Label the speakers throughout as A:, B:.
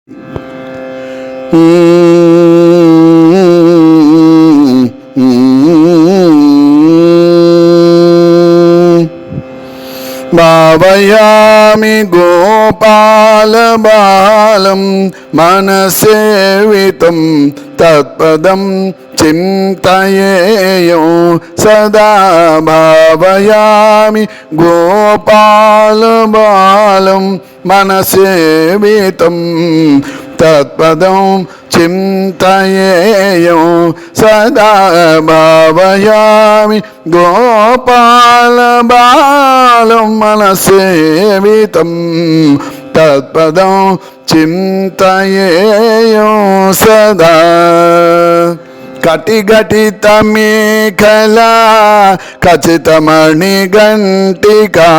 A: భావయామి గోపాలబాలం మనసేవితం తత్పదం చింతయేయం సదా. భావయామి గోపాలబాలం మనసేవితం తత్పదం చింతయేయం సదా. భావయామి గోపాలబాలం మనసేవితం తత్పదం చింతయేయం సదా. కటిఘటిత మేఖలా ఖచ్చితమణిగంటికా.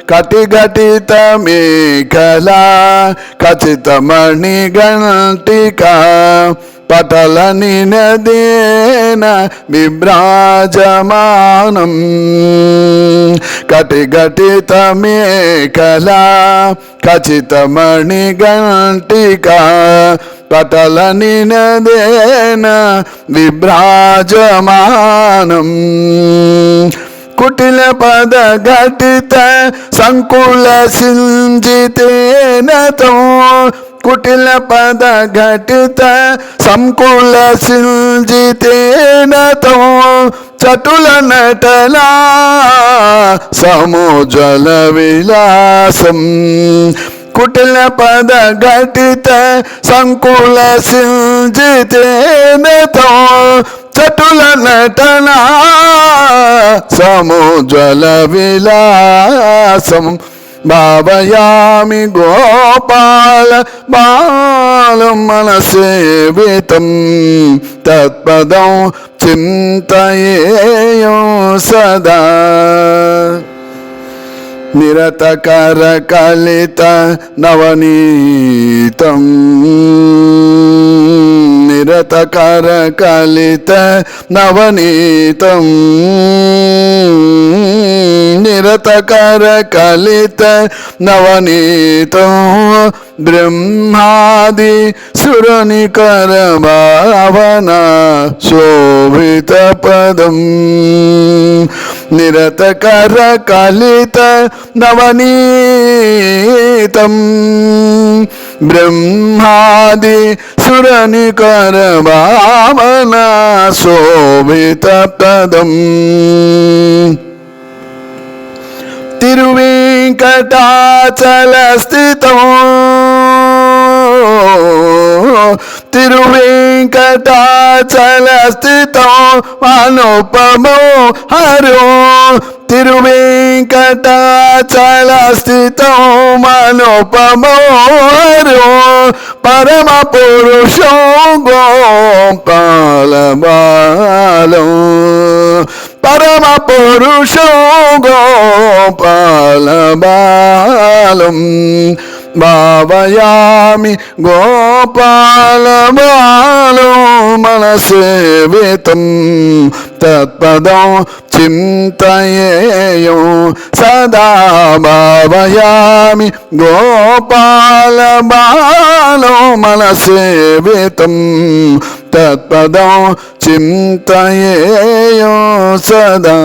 A: కటిఘటిత మేఖలా ఖచ్చితమణిగంటికా. పటల నినదేన విభ్రాజమానం. కటిఘటిత మేఖలా ఖచ్చితమణిగంటికా. పటల నినదేన విభ్రాజమానం. కుటిల పద ఘటిత సంకుల సింజితేనతో. కుటిల పద ఘటిత సంకుల సింజితేనతో. చటుల నటలా సముజల విలాసం. కుటిల పద ఘటిత సంకుల సింజితేనతో. చటుల నటన సముజల విలాసం. భావయామి గోపాల బాలం మనసేవితం తత్పదం చింతయేయం సదా. నిరతకర కలిత నవనీతం. నిరతకర కలిత నవనీతం. నిరతకర కలిత నవనీతం. బ్రహ్మాది సురనికర భావన శోభిత పదం. నిరతకర కలిత నవనీతం. బ్రహ్మాది సురనికర భావన శోభిత పదం. తిరువేంకటాచల స్థితం. తిరువేంకటాచల స్థితం అనుపమో హరో. తిరువేంకటాచల స్థితం అనుపమో హరో. పరమ పురుషో గోపాల బాలం. పరమ పురుషో గోపాల బాలం. భావయామి గోపాల బాలం మనసేవితం తత్పదం చింతయేయం సదా. భావయామి గోపాల బాలం మనసేవితం తత్పదం చింతయేయం సదా.